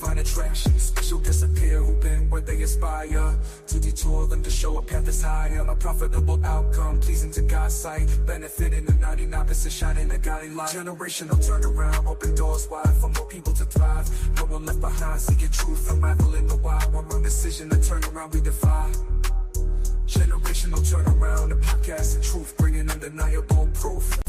find attraction. Special disappear who been where they aspire to detour them to show a path that's higher. A profitable outcome, pleasing to God's sight. Benefiting the 99%, shining a godly light. Generational turnaround, open doors wide for more people to thrive. No one left behind, seeking truth, unraveling the wild. One wrong decision to turn around, we defy. Generational turnaround, a podcast of truth, bringing undeniable proof.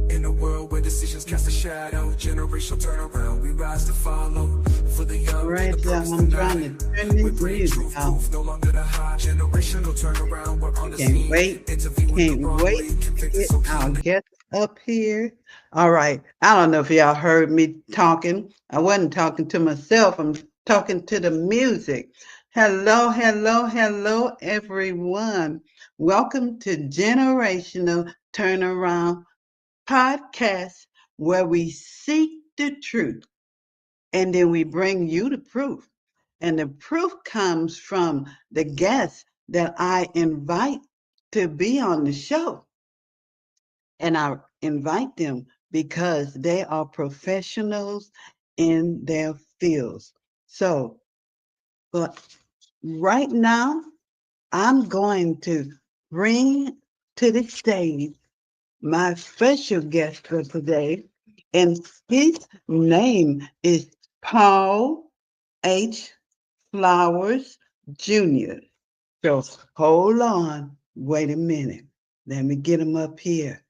In a world where decisions cast a shadow, generational turnaround, we rise to follow. For the young, right, the y'all, I'm trying to turn this music off. No longer the high. Generational turnaround, we're on the scene. Can't wait to get our guest up here. All right, I don't know if y'all heard me talking. I wasn't talking to myself. I'm talking to the music. Hello, everyone. Welcome to Generational Turnaround Podcast, where we seek the truth and then we bring you the proof. And the proof comes from the guests that I invite to be on the show. And I invite them because they are professionals in their fields. So, but right now, I'm going to bring to the stage my special guest for today, and his name is Paul H. Flowers Jr. So hold on, wait a minute. Let me get him up here.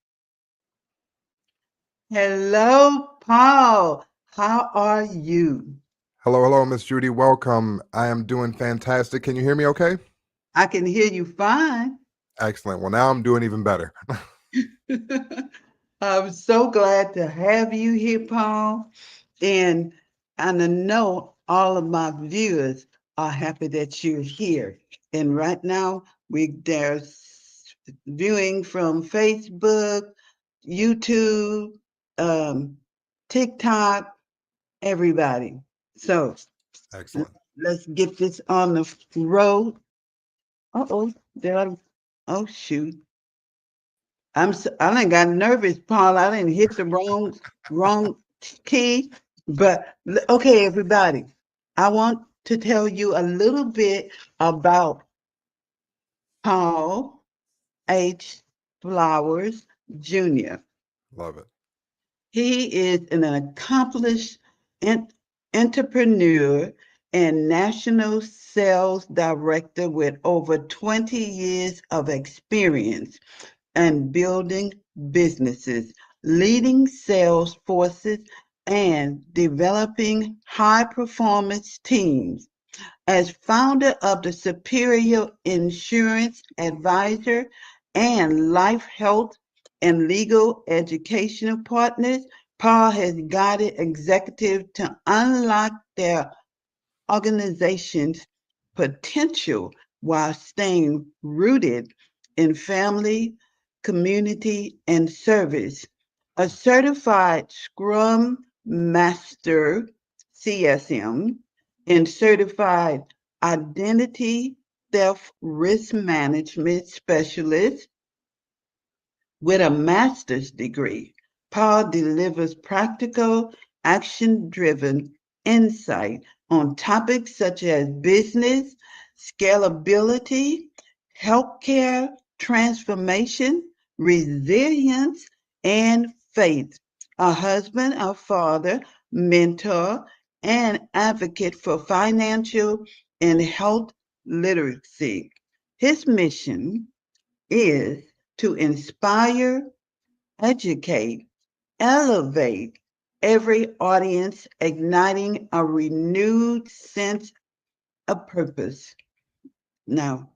Hello, Paul. How are you? Hello, Miss Judy. Welcome. I am doing fantastic. Can you hear me okay? I can hear you fine. Excellent. Well, now I'm doing even better. I'm so glad to have you here, Paul. And I know all of my viewers are happy that you're here. And right now, there's viewing from Facebook, YouTube, TikTok, everybody. So Excellent. let's get this on the road. Oh, shoot. I done got nervous, Paul. I didn't hit the wrong key. But okay, everybody, I want to tell you a little bit about Paul H. Flowers Jr. Love it. He is an accomplished entrepreneur and national sales director with over 20 years of experience and building businesses, leading sales forces, and developing high performance teams. As founder of the Superior Insurance Advisor and Life Health and Legal Educational Partners, Paul has guided executives to unlock their organization's potential while staying rooted in family, community, and service. A certified Scrum Master, CSM, and certified Identity Theft Risk Management Specialist with a master's degree. Paul delivers practical, action-driven insight on topics such as business, scalability, healthcare transformation, resilience, and faith. A husband, a father, mentor, and advocate for financial and health literacy. His mission is to inspire, educate, elevate every audience, igniting a renewed sense of purpose. Now,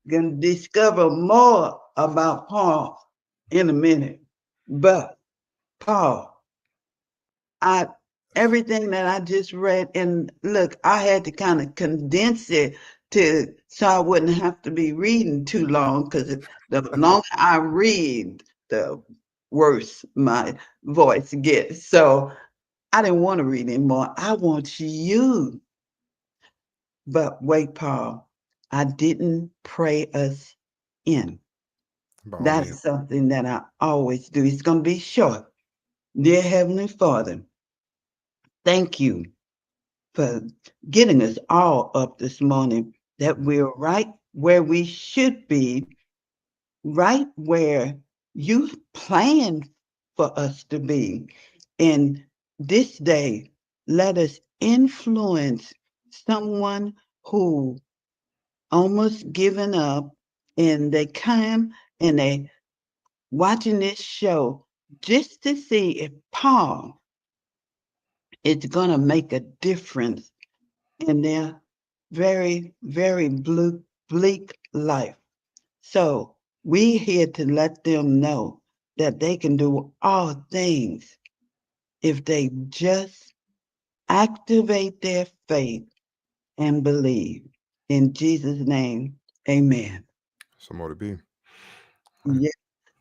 going to discover more about Paul in a minute. But Paul, everything that I just read, and look, I had to kind of condense it so I wouldn't have to be reading too long, because the longer I read, the worse my voice gets. So I didn't want to read anymore. I want you. But wait, Paul, I didn't pray us in. That's something that I always do. It's going to be short. Dear Heavenly Father, thank you for getting us all up this morning, that we're right where we should be, right where you planned for us to be. And this day, let us influence someone who almost given up, and they come and they watching this show just to see if Paul is going to make a difference in their very, very bleak life. So we here to let them know that they can do all things if they just activate their faith and believe. In Jesus' name, amen. Some more to be. Yeah.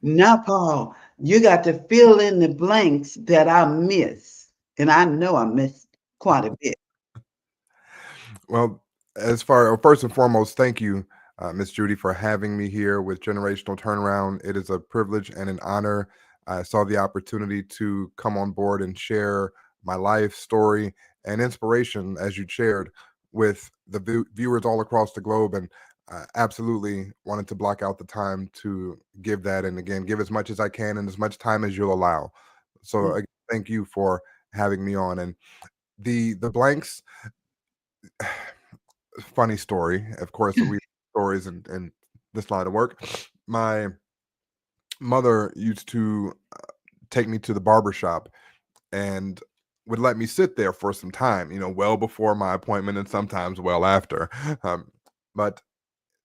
Now, Paul, you got to fill in the blanks that I miss. And I know I missed quite a bit. Well, first and foremost, thank you, Miss Judy, for having me here with Generational Turnaround. It is a privilege and an honor. I saw the opportunity to come on board and share my life story and inspiration, as you shared, with the viewers all across the globe. And I absolutely wanted to block out the time to give that. And again, give as much as I can and as much time as you'll allow. So again, thank you for having me on. And the blanks, funny story. Of course, we stories and this line of work. My mother used to take me to the barber shop and would let me sit there for some time, well before my appointment and sometimes well after. But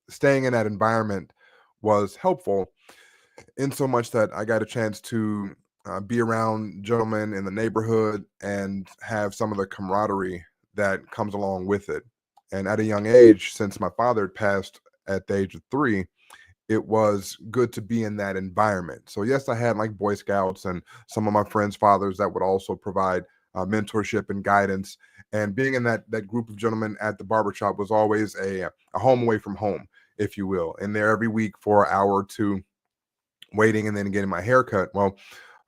staying in that environment was helpful in so much that I got a chance to be around gentlemen in the neighborhood and have some of the camaraderie that comes along with it. And at a young age, since my father had passed at the age of 3, it was good to be in that environment. So yes, I had like Boy Scouts and some of my friends' fathers that would also provide mentorship and guidance. And being in that group of gentlemen at the barbershop was always a home away from home, if you will. And there every week for an hour or two, waiting and then getting my hair cut. Well,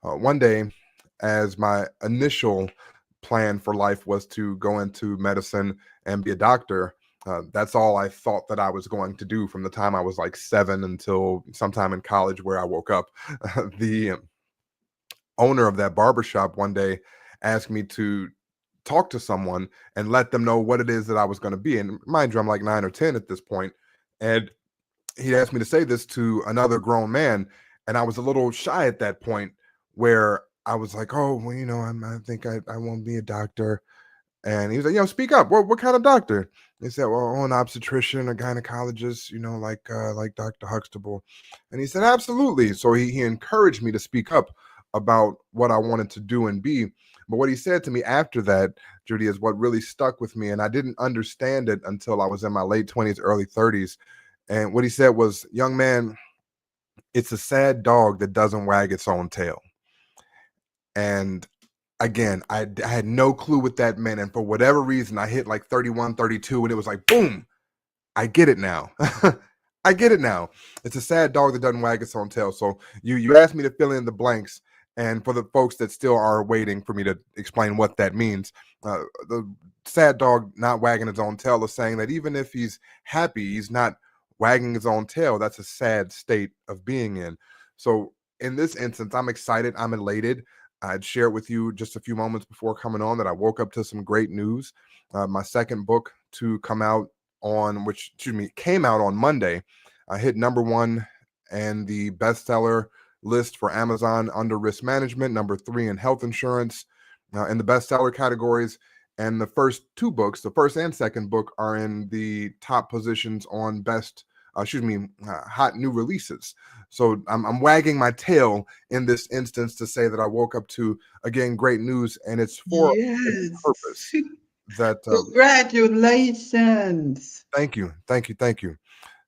one day, as my initial plan for life was to go into medicine and be a doctor, that's all I thought that I was going to do from the time I was like 7 until sometime in college where I woke up. The owner of that barbershop one day asked me to talk to someone and let them know what it is that I was going to be. And mind you, I'm like 9 or 10 at this point. And he asked me to say this to another grown man. And I was a little shy at that point where I was like, oh, well, I think I won't be a doctor. And he was like, speak up. What kind of doctor? He said, well, an obstetrician, a gynecologist, like Dr. Huxtable. And he said, absolutely. So he encouraged me to speak up about what I wanted to do and be. But what he said to me after that, Judy, is what really stuck with me. And I didn't understand it until I was in my late 20s, early 30s. And what he said was, young man, it's a sad dog that doesn't wag its own tail. And again, I had no clue what that meant. And for whatever reason, I hit like 31, 32, and it was like, boom, I get it now. I get it now. It's a sad dog that doesn't wag its own tail. So you asked me to fill in the blanks. And for the folks that still are waiting for me to explain what that means, the sad dog not wagging his own tail is saying that even if he's happy, he's not wagging his own tail. That's a sad state of being in. So in this instance, I'm excited. I'm elated. I'd share with you just a few moments before coming on that I woke up to some great news. My second book to come out came out on Monday. I hit #1 and the bestseller list for Amazon under risk management, #3 in health insurance, in the bestseller categories. And the first 2 books, the first and second book, are in the top positions on hot new releases. So I'm wagging my tail in this instance to say that I woke up to, again, great news, and it's for a Yes. purpose. That Congratulations. Thank you.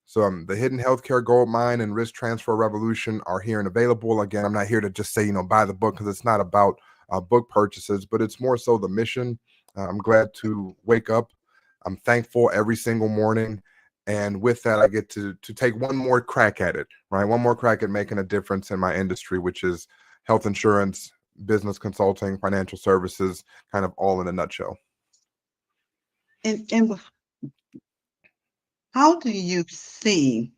So the hidden healthcare gold mine and risk transfer revolution are here and available. Again, I'm not here to just say, buy the book, because it's not about book purchases, but it's more so the mission. I'm glad to wake up. I'm thankful every single morning. And with that, I get to take one more crack at it, right? One more crack at making a difference in my industry, which is health insurance, business consulting, financial services, kind of all in a nutshell. And how do you see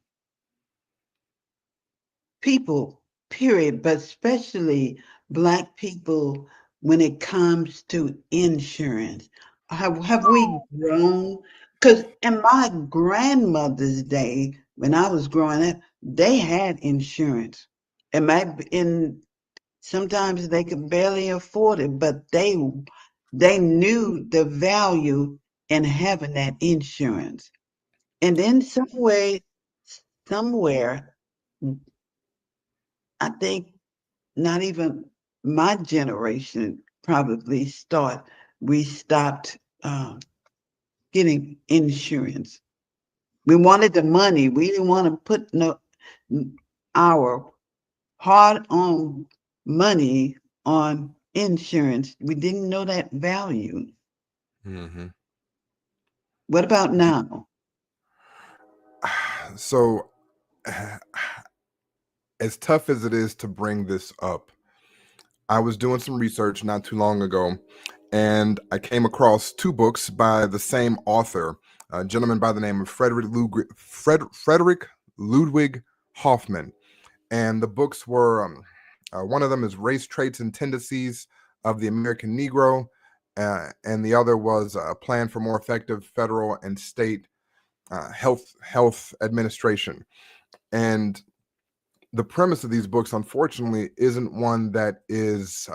people, period, but especially Black people when it comes to insurance? Have we grown? Because in my grandmother's day, when I was growing up, they had insurance. And sometimes they could barely afford it, but they knew the value in having that insurance. And then somewhere, I think not even my generation probably we stopped getting insurance. We wanted the money. We didn't want to put our hard-earned money on insurance. We didn't know that value. Mm-hmm. What about now? So, as tough as it is to bring this up, I was doing some research not too long ago, and I came across two books by the same author, a gentleman by the name of Frederick Ludwig Hoffman. And the books were one of them is Race, Traits, and Tendencies of the American Negro, and the other was a Plan for More Effective Federal and State Health Administration. And the premise of these books, unfortunately, isn't one that is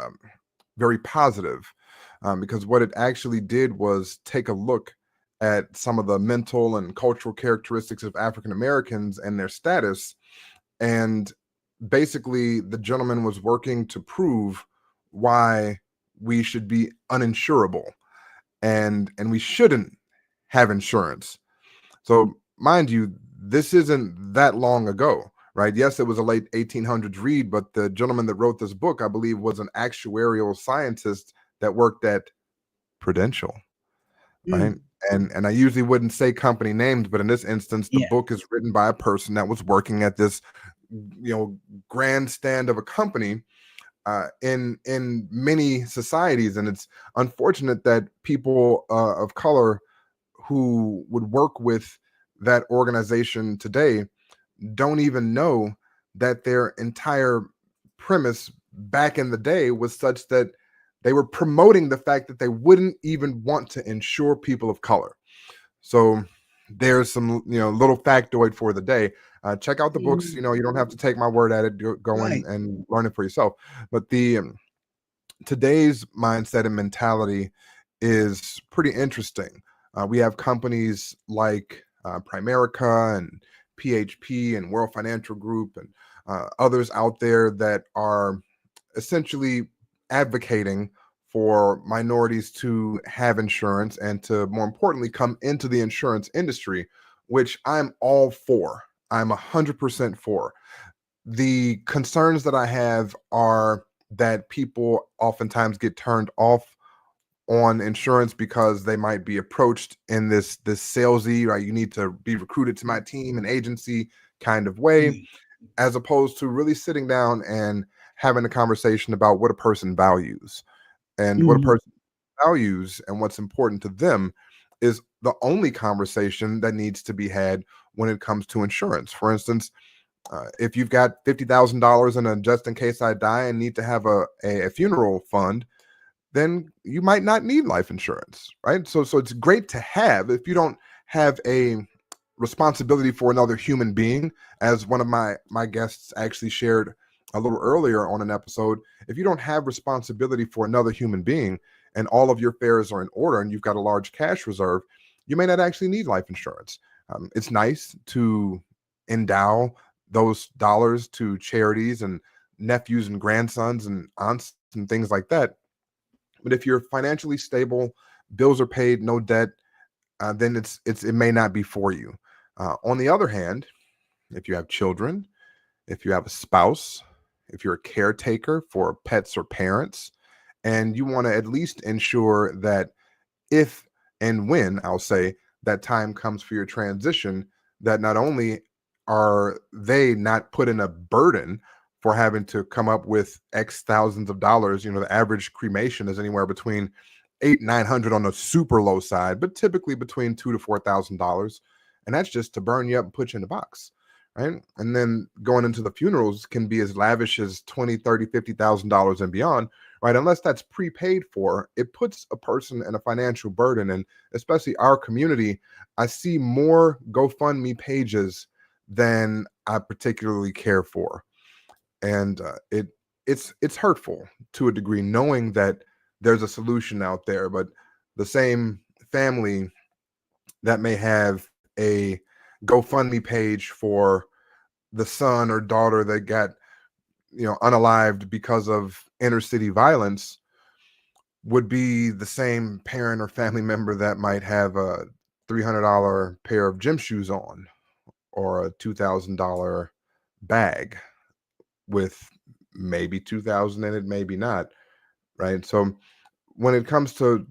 very positive, because what it actually did was take a look at some of the mental and cultural characteristics of African Americans and their status. And basically, the gentleman was working to prove why we should be uninsurable, and we shouldn't have insurance. So, mind you, this isn't that long ago, right? Yes, it was a late 1800s read, but the gentleman that wrote this book, I believe, was an actuarial scientist that worked at Prudential, right? Mm, And I usually wouldn't say company names, but in this instance, the yeah. book is written by a person that was working at this, grandstand of a company in many societies. And it's unfortunate that people of color who would work with that organization today don't even know that their entire premise back in the day was such that they were promoting the fact that they wouldn't even want to insure people of color. So there's some, little factoid for the day. Check out the books. Mm, You don't have to take my word at it. Go right. and learn it for yourself. But the today's mindset and mentality is pretty interesting. We have companies like Primerica and PHP and World Financial Group and others out there that are essentially advocating for minorities to have insurance and to, more importantly, come into the insurance industry, which I'm all for. I'm 100% for. The concerns that I have are that people oftentimes get turned off on insurance because they might be approached in this salesy, right? You need to be recruited to my team and agency kind of way, Mm, as opposed to really sitting down and having a conversation about what a person values. And what a mhm, person values and what's important to them is the only conversation that needs to be had when it comes to insurance. For instance, if you've got $50,000 in a just in case I die and need to have a funeral fund, then you might not need life insurance, right? So it's great to have if you don't have a responsibility for another human being, as one of my guests actually shared a little earlier on an episode. If you don't have responsibility for another human being and all of your affairs are in order and you've got a large cash reserve, you may not actually need life insurance. It's nice to endow those dollars to charities and nephews and grandsons and aunts and things like that. But if you're financially stable, bills are paid, no debt, then it may not be for you. On the other hand, if you have children, if you have a spouse, if you're a caretaker for pets or parents, and you want to at least ensure that if and when, I'll say, that time comes for your transition, that not only are they not put in a burden for having to come up with X thousands of dollars. The average cremation is anywhere between 800-900 on the super low side, but typically between $2,000 to $4,000. And that's just to burn you up and put you in the box, right? And then going into the funerals can be as lavish as $20,000, $30,000, $50,000 and beyond, right? Unless that's prepaid for, it puts a person in a financial burden. And especially our community, I see more GoFundMe pages than I particularly care for. And it's hurtful to a degree, knowing that there's a solution out there, but the same family that may have a GoFundMe page for the son or daughter that got unalived because of inner city violence would be the same parent or family member that might have a $300 pair of gym shoes on, or a $2,000 bag with maybe 2,000 in it, maybe not, right? So when it comes to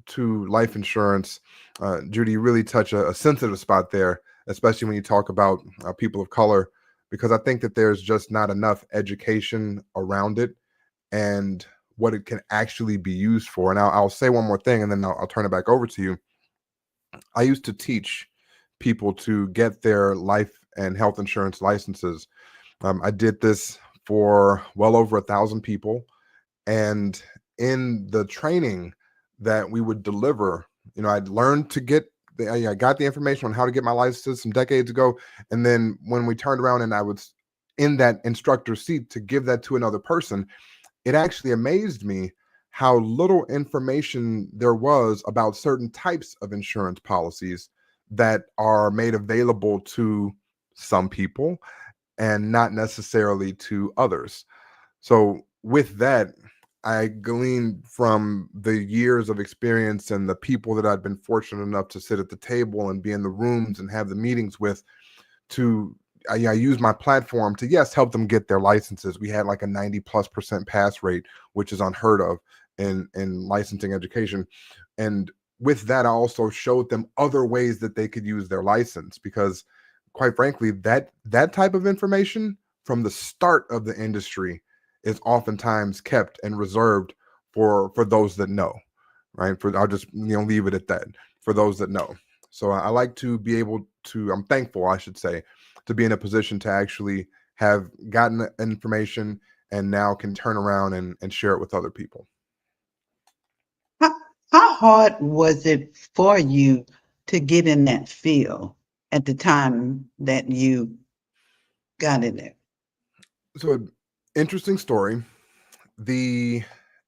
life insurance, Judy, you really touch a sensitive spot there, especially when you talk about people of color, because I think that there's just not enough education around it and what it can actually be used for. And I'll say one more thing, and then I'll turn it back over to you. I used to teach people to get their life and health insurance licenses. I did this for well over 1,000 people. And in the training that we would deliver, I'd learned to get I got the information on how to get my license some decades ago. And then when we turned around and I was in that instructor seat to give that to another person, it actually amazed me how little information there was about certain types of insurance policies that are made available to some people and not necessarily to others. So with that, I gleaned from the years of experience and the people that I'd been fortunate enough to sit at the table and be in the rooms and have the meetings with, I use my platform to, yes, help them get their licenses. We had like a 90+% pass rate, which is unheard of in licensing education. And with that, I also showed them other ways that they could use their license, because quite frankly, that type of information from the start of the industry is oftentimes kept and reserved for those that know, right? I'll just leave it at that, for those that know. So I like to be able to, I'm thankful, I should say, to be in a position to actually have gotten information and now can turn around and share it with other people. How hard was it for you to get in that field at the time that you got in there? So, interesting story. The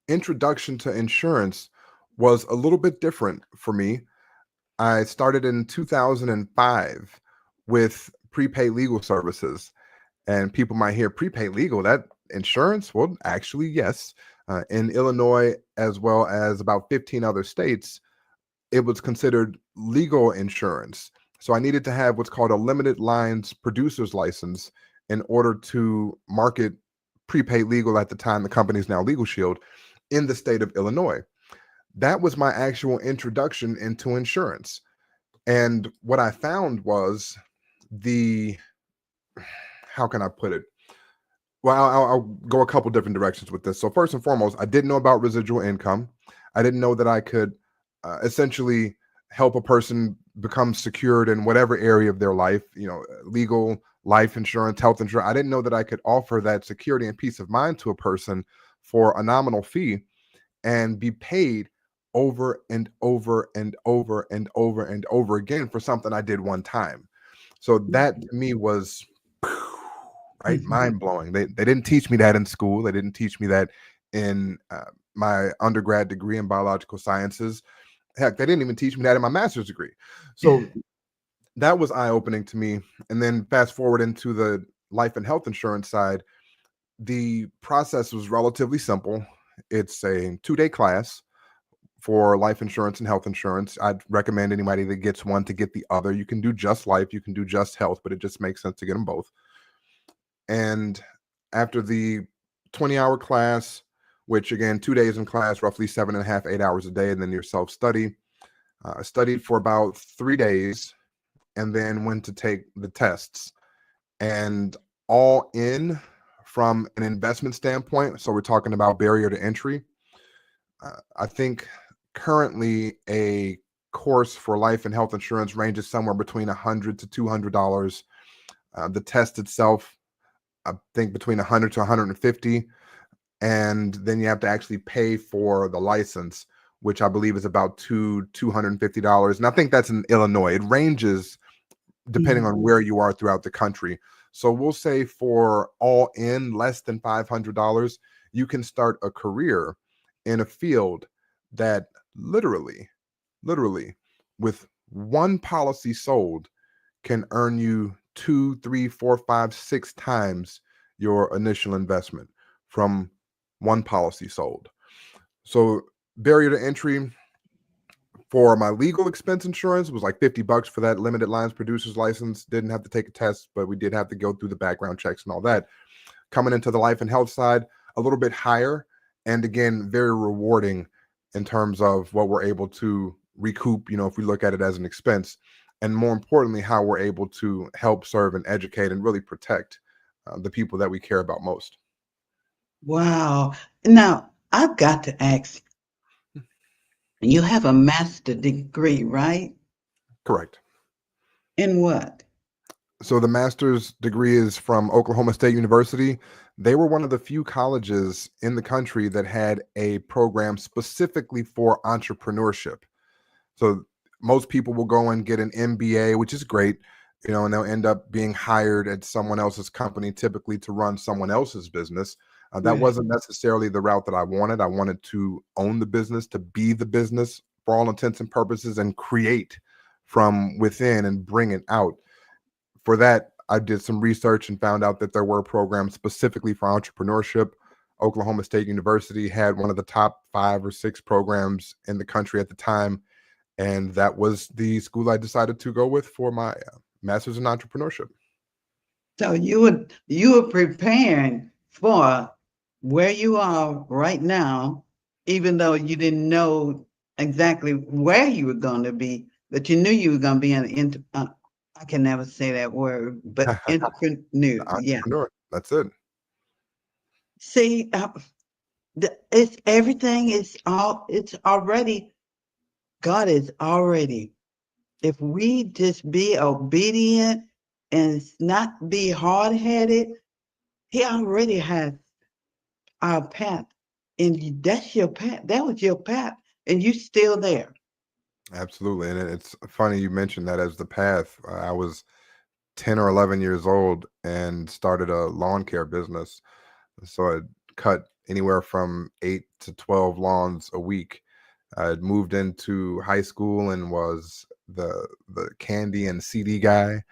introduction to insurance was a little bit different for me. I started in 2005 with prepaid legal services. And people might hear prepaid legal, that insurance? Well, actually, yes. In Illinois, as well as about 15 other states, it was considered legal insurance. So I needed to have what's called a limited lines producer's license in order to market prepaid legal. At the time, the company is now Legal Shield, in the state of Illinois. That was my actual introduction into insurance. And what I found was how can I put it? Well, I'll go a couple different directions with this. So first and foremost, I didn't know about residual income. I didn't know that I could essentially help a person become secured in whatever area of their life, legal, life insurance, health insurance. I didn't know that I could offer that security and peace of mind to a person for a nominal fee and be paid over and over and over and over and over again for something I did one time. So that to me was right, mind blowing. They didn't teach me that in school. They didn't teach me that in my undergrad degree in biological sciences. Heck, they didn't even teach me that in my master's degree. So that was eye-opening to me. And then fast forward into the life and health insurance side, the process was relatively simple. It's a 2-day class for life insurance and health insurance. I'd recommend anybody that gets one to get the other. You can do just life, you can do just health, but it just makes sense to get them both. And after the 20-hour class, which again, 2 days in class, roughly 7.5, 8 hours a day, and then your self-study, I studied for about 3 days and then went to take the tests. And all in, from an investment standpoint, so we're talking about barrier to entry, I think currently a course for life and health insurance ranges somewhere between $100 to $200. The test itself, I think between 100 to 150, and then you have to actually pay for the license, which I believe is about $250. And I think that's in Illinois. It ranges depending on where you are throughout the country. So we'll say for all in less than $500, you can start a career in a field that literally with one policy sold can earn you 2, 3, 4, 5, 6 times your initial investment from one policy sold. So barrier to entry for my legal expense insurance was like $50 for that limited lines producer's license. Didn't have to take a test, but we did have to go through the background checks and all that. Coming into the life and health side, a little bit higher, and again, very rewarding in terms of what we're able to recoup, if we look at it as an expense, and more importantly, how we're able to help serve and educate and really protect the people that we care about most. Wow. Now, I've got to ask, you have a master degree, right? Correct. In what? So the master's degree is from Oklahoma State University. They were one of the few colleges in the country that had a program specifically for entrepreneurship. So most people will go and get an MBA, which is great, and they'll end up being hired at someone else's company, typically to run someone else's business. That Right. wasn't necessarily the route that I wanted. I wanted to own the business, to be the business for all intents and purposes, and create from within and bring it out. For that, I did some research and found out that there were programs specifically for entrepreneurship. Oklahoma State University had one of the top 5 or 6 programs in the country at the time. And that was the school I decided to go with for my master's in entrepreneurship. So you were preparing for where you are right now, even though you didn't know exactly where you were going to be, but you knew you were going to be I can never say that word, but entrepreneur. Yeah. Entrepreneur. That's it. See, it's everything is it's already, God is already, if we just be obedient and not be hard-headed, he already has our path. And that's your path. That was your path. And you still there. Absolutely. And it's funny you mentioned that as the path. I was 10 or 11 years old and started a lawn care business. So I cut anywhere from 8 to 12 lawns a week. I moved into high school and was the candy and CD guy.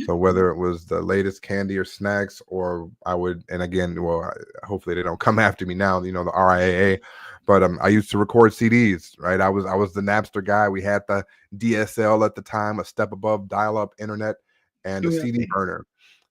So whether it was the latest candy or snacks, or I would, and again, well, hopefully they don't come after me now, the RIAA, but I used to record CDs, right? I was the Napster guy. We had the DSL at the time, a step above dial-up internet, and a CD Right. burner.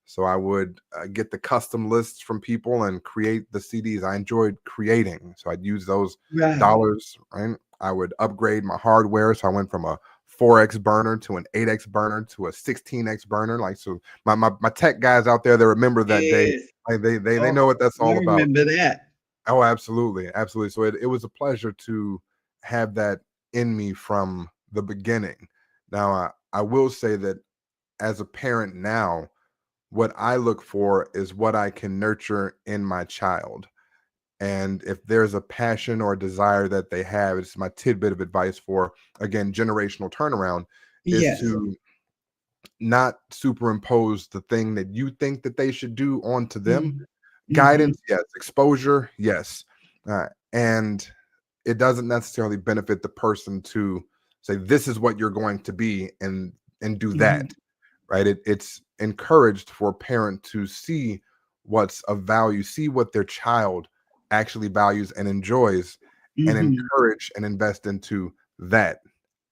So I would get the custom lists from people and create the CDs. I enjoyed creating, so I'd use those Right. dollars, right? I would upgrade my hardware, so I went from a 4X burner to an 8X burner to a 16X burner. Like, so my tech guys out there that remember that day, Yes. like they Oh, know what that's I all about. remember that. Oh, absolutely, absolutely. So it was a pleasure to have that in me from the beginning. Now I will say that as a parent now, what I look for is what I can nurture in my child. And if there's a passion or a desire that they have, it's my tidbit of advice for, again, generational turnaround, is Yes. to not superimpose the thing that you think that they should do onto them. Mhm. Mhm. Guidance, yes. Exposure, yes. And it doesn't necessarily benefit the person to say, this is what you're going to be, and do that, Mhm. right? It's encouraged for a parent to see what's of value, see what their child actually values and enjoys, and Mhm. encourage and invest into that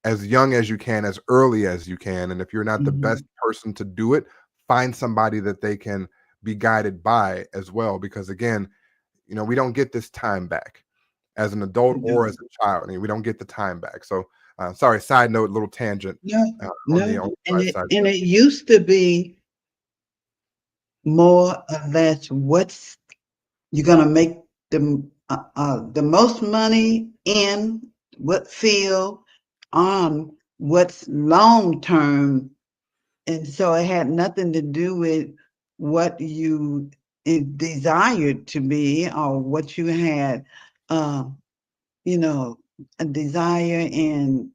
as young as you can, as early as you can. And if you're not the best Mhm. person to do it, find somebody that they can be guided by as well. Because again, we don't get this time back as an adult or as No. a child. I mean, we don't get the time back. So, sorry, side note, little tangent No. on the No. And life it side. and it used to be more or less what's You're going to make the most money in what field, on what's long term. And so it had nothing to do with what you desired to be or what you had, uh, a desire and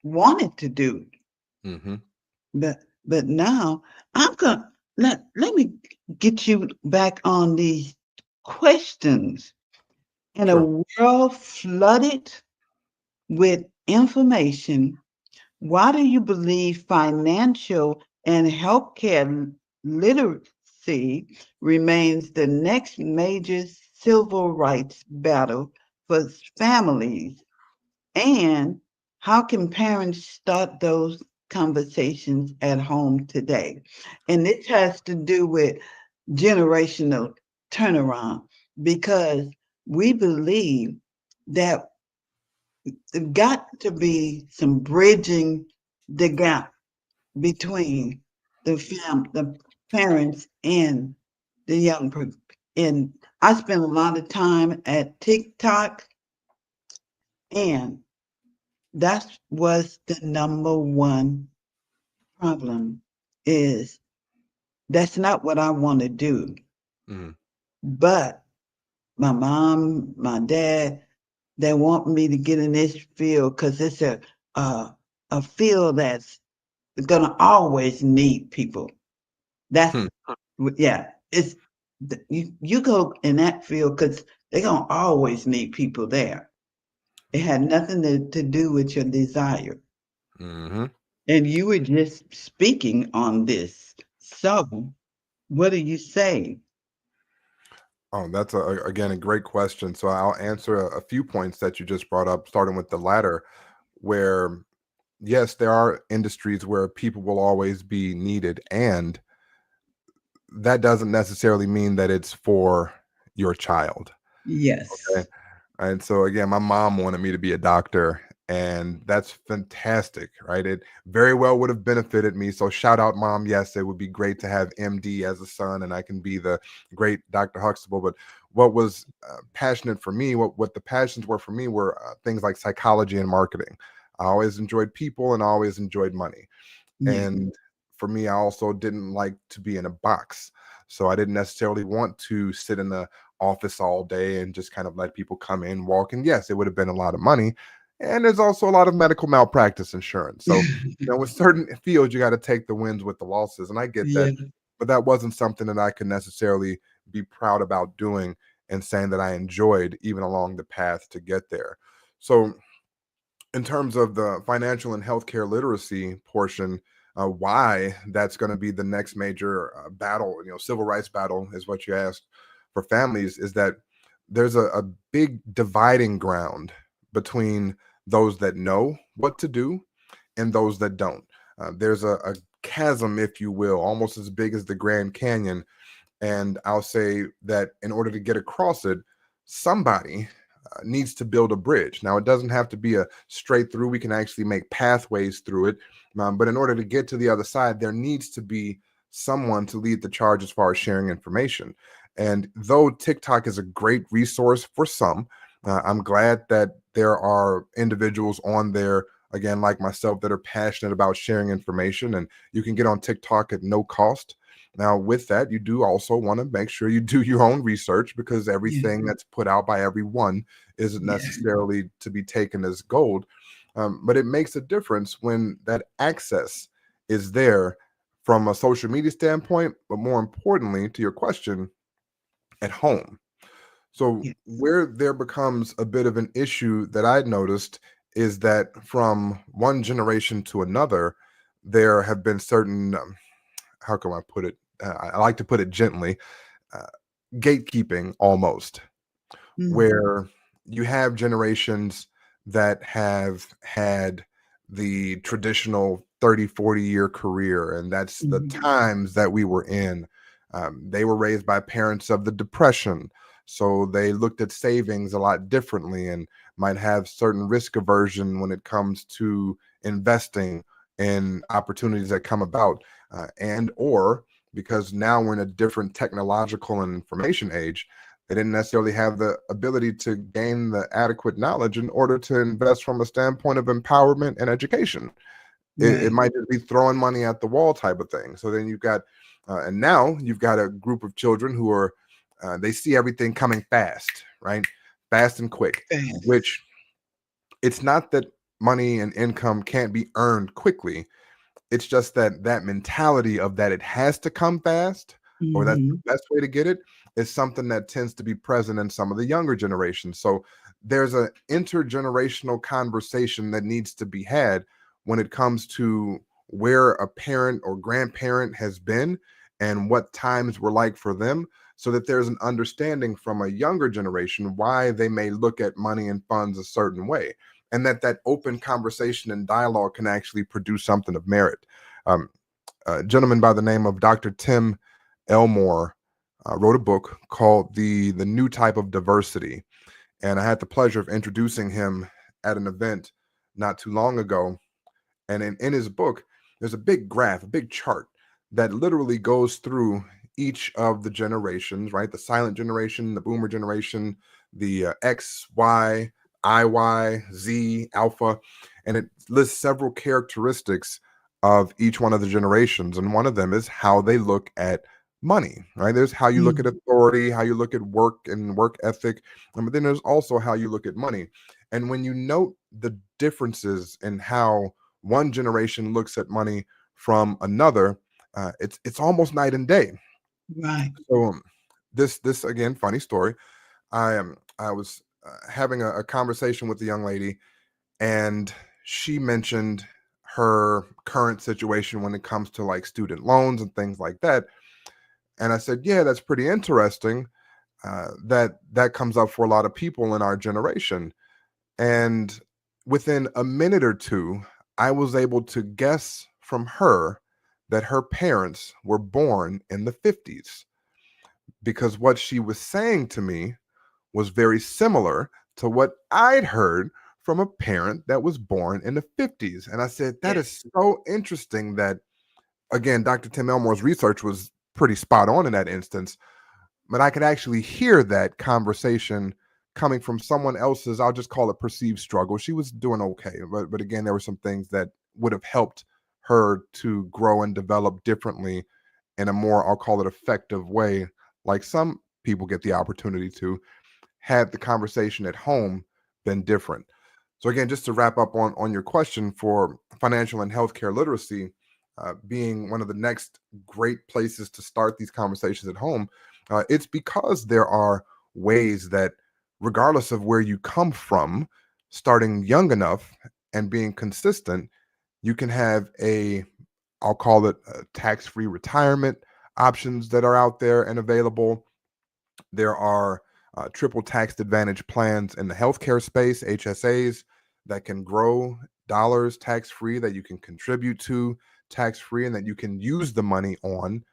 wanted to do. Mm-hmm. But now I'm gonna let me get you back on these questions. In a Sure. world flooded with information, why do you believe financial and healthcare literacy remains the next major civil rights battle for families? And how can parents start those conversations at home today? And this has to do with generational turnaround because we believe that there got to be some bridging the gap between the parents and the young people. And I spent a lot of time at TikTok, and that was the number one problem is that's not what I want to do. Mm-hmm. But my mom, my dad, they want me to get in this field because it's a field that's gonna always need people. That's Hmm. yeah. It's you go in that field because they're gonna always need people there. It had nothing to do with your desire. Mm-hmm. And you were just speaking on this. So, what do you say? Oh, that's again a great question. So I'll answer a few points that you just brought up, starting with the latter, where yes, there are industries where people will always be needed, and that doesn't necessarily mean that it's for your child. Okay. Yes. And so again, my mom wanted me to be a doctor, and that's fantastic, right? It very well would have benefited me. So shout out, mom. Yes, it would be great to have MD as a son, and I can be the great Dr. Huxtable. But what was passionate for me, what the passions were for me, were things like psychology and marketing. I always enjoyed people, and I always enjoyed money. Yeah. And for me, I also didn't like to be in a box. So I didn't necessarily want to sit in the office all day and just kind of let people come in, walk. And yes, it would have been a lot of money. And there's also a lot of medical malpractice insurance. So, with certain fields, you got to take the wins with the losses. And I get that. Yeah. But that wasn't something that I could necessarily be proud about doing and saying that I enjoyed even along the path to get there. So, in terms of the financial and healthcare literacy portion, why that's going to be the next major battle, civil rights battle is what you asked for families, is that there's a big dividing ground between those that know what to do and those that don't. There's a chasm, if you will, almost as big as the Grand Canyon. And I'll say that in order to get across it, somebody needs to build a bridge. Now, it doesn't have to be a straight through. We can actually make pathways through it. But in order to get to the other side, there needs to be someone to lead the charge as far as sharing information. And though TikTok is a great resource for some, I'm glad that there are individuals on there, again, like myself, that are passionate about sharing information. And you can get on TikTok at no cost. Now, with that, you do also want to make sure you do your own research, because Yeah. everything that's put out by everyone isn't Yeah. necessarily to be taken as gold. But it makes a difference when that access is there from a social media standpoint, but more importantly, to your question, at home. So, Yeah. where there becomes a bit of an issue that I noticed is that from one generation to another, there have been certain, how can I put it? I like to put it gently, uh, gatekeeping almost, Mm. where you have generations that have had the traditional 30, 40-year career, and that's the Mhm. times that we were in. They were raised by parents of the Depression, so they looked at savings a lot differently and might have certain risk aversion when it comes to investing in opportunities that come about, and or because now we're in a different technological and information age, They didn't necessarily have the ability to gain the adequate knowledge in order to invest from a standpoint of empowerment and education. It Right. might just be throwing money at the wall type of thing. So then you've got, and now you've got a group of children who are, they see everything coming fast, right? Fast and quick, Fast. which it's not that money and income can't be earned quickly. It's just that that mentality of that it has to come fast, or that's the Hmm. best way to get it, is something that tends to be present in some of the younger generations. So there's an intergenerational conversation that needs to be had when it comes to where a parent or grandparent has been and what times were like for them, so that there's an understanding from a younger generation why they may look at money and funds a certain way, and that that open conversation and dialogue can actually produce something of merit. Um, a gentleman by the name of Dr. Tim Elmore wrote a book called the New Type of Diversity, and I had the pleasure of introducing him at an event not too long ago. And in his book, there's a big graph, a big chart that literally goes through each of the generations, right? The silent generation, the boomer generation, the X, Y, IY, Z, alpha, and it lists several characteristics of each one of the generations. And one of them is how they look at money, right? There's how you look at authority, how you look at work and work ethic, but then there's also how you look at money. And when you note the differences in how one generation looks at money from another, it's almost night and day. Right. So this again, funny story. I was having a conversation with the young lady, and she mentioned her current situation when it comes to like student loans and things like that. And I said, yeah, that's pretty interesting. That comes up for a lot of people in our generation. And within a minute or two, I was able to guess from her that her parents were born in the 50s, because what she was saying to me was very similar to what I'd heard from a parent that was born in the 50s. And I said, that Yeah. is so interesting that, again, Dr. Tim Elmore's research was pretty spot on in that instance, but I could actually hear that conversation coming from someone else's, I'll just call it perceived struggle. She was doing okay, but again, there were some things that would have helped her to grow and develop differently in a more, I'll call it, effective way, like some people get the opportunity to, had the conversation at home been different. So again, just to wrap up on your question for financial and healthcare literacy, being one of the next great places to start these conversations at home, it's because there are ways that, regardless of where you come from, starting young enough and being consistent, you can have a, I'll call it, tax-free retirement options that are out there and available. There are triple tax advantage plans in the healthcare space, HSAs, that can grow dollars tax free, that you can contribute to tax free, and that you can use the money on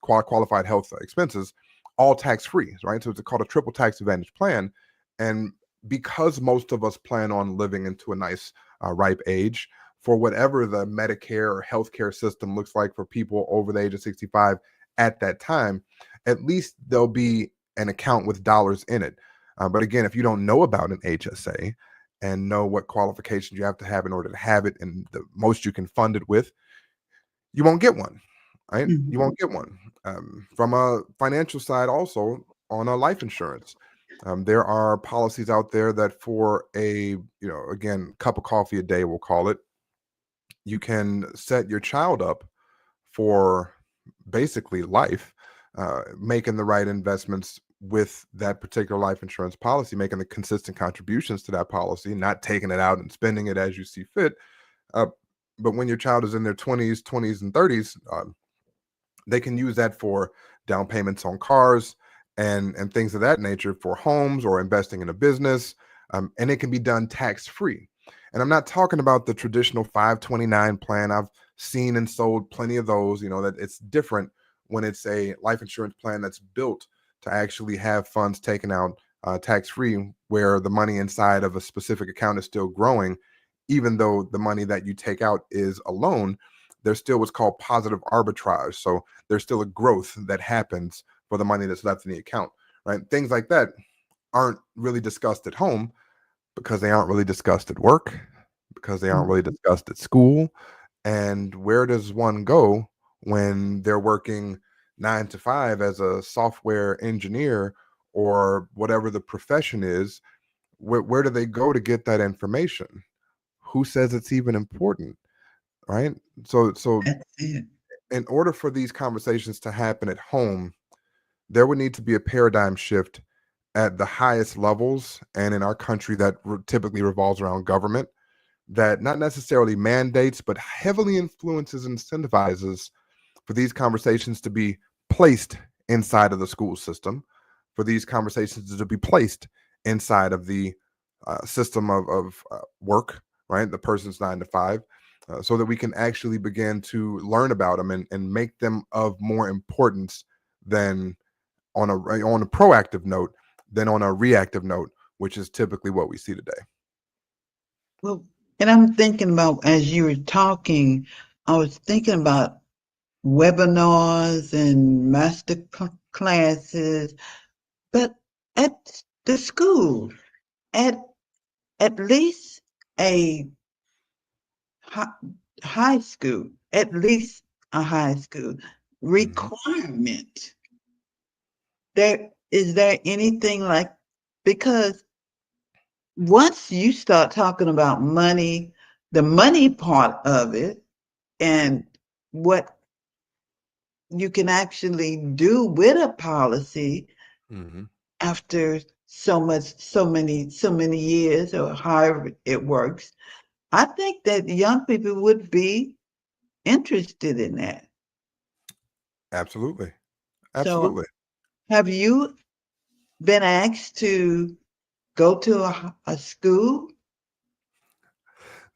qualified health expenses, all tax free, right? So it's called a triple tax advantage plan. And because most of us plan on living into a nice, ripe age, for whatever the Medicare or healthcare system looks like for people over the age of 65 at that time, at least there'll be an account with dollars in it. But again, if you don't know about an HSA and know what qualifications you have to have in order to have it, and the most you can fund it with, you won't get one, right? You Mhm. won't get one. From a financial side, also on a life insurance, there are policies out there that for a, again, cup of coffee a day, we'll call it, you can set your child up for basically life, making the right investments with that particular life insurance policy, making the consistent contributions to that policy, not taking it out and spending it as you see fit. Uh, but when your child is in their 20s, and 30s, they can use that for down payments on cars and things of that nature, for homes or investing in a business, and it can be done tax free. And I'm not talking about the traditional 529 plan. I've seen and sold plenty of those. That it's different when it's a life insurance plan that's built to actually have funds taken out tax free, where the money inside of a specific account is still growing, even though the money that you take out is a loan. There's still what's called positive arbitrage. So there's still a growth that happens for the money that's left in the account. right? Things like that aren't really discussed at home because they aren't really discussed at work, because they aren't really discussed at school. And where does one go when they're working 9 to 5 as a software engineer or whatever the profession is? Where do they go to get that information? Who says it's even important, right? So That's it. in order for these conversations to happen at home, there would need to be a paradigm shift at the highest levels, and in our country that typically revolves around government, that not necessarily mandates but heavily influences and incentivizes for these conversations to be placed inside of the school system, for these conversations to be placed inside of the system of work, right? The person's 9 to 5, so that we can actually begin to learn about them and make them of more importance than on a proactive note than on a reactive note, which is typically what we see today. Well, and I'm thinking about, as you were talking, I was thinking about webinars and master classes, but at the school, at at least a hi- high school, at least a high school Mhm. requirement. There anything like, because once you start talking about money, the money part of it, and what you can actually do with a policy Mhm. after so many years, or however it works, I think that young people would be interested in that. Absolutely. So Absolutely. have you been asked to go to a school?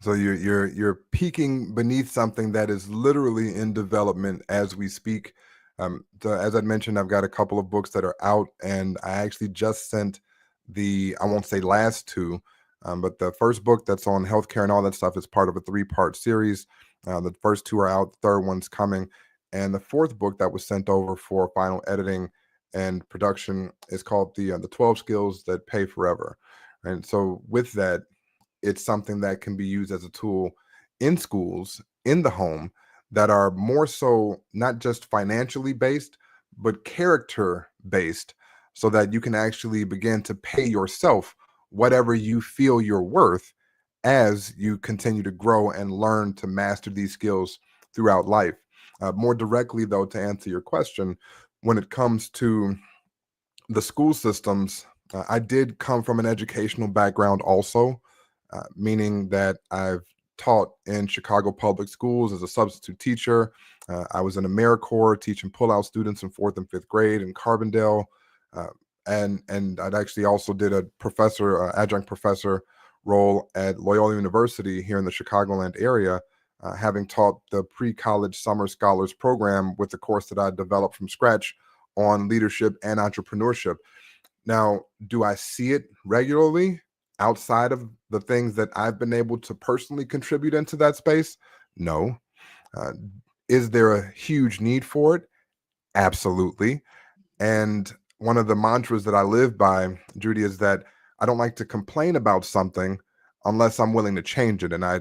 So you're peeking beneath something that is literally in development as we speak. So as I mentioned, I've got a couple of books that are out, and I actually just sent I won't say last two, but the first book that's on healthcare and all that stuff is part of a 3-part series. The first two are out, the third one's coming, and the fourth book that was sent over for final editing and production is called the 12 Skills That Pay Forever. And so with that, it's something that can be used as a tool in schools, in the home, that are more so not just financially based, but character based, so that you can actually begin to pay yourself whatever you feel you're worth as you continue to grow and learn to master these skills throughout life. More directly, though, to answer your question, when it comes to the school systems, I did come from an educational background also, meaning that I've taught in Chicago public schools as a substitute teacher. I was in AmeriCorps teaching pull-out students in 4th and 5th grade in Carbondale. Uh, and I'd actually also did a professor, adjunct professor role at Loyola University here in the Chicagoland area, having taught the pre-college summer scholars program with the course that I developed from scratch on leadership and entrepreneurship. Now, do I see it regularly outside of the things that I've been able to personally contribute into that space? No. Uh, is there a huge need for it? Absolutely. And one of the mantras that I live by, Judy, is that I don't like to complain about something unless I'm willing to change it. And I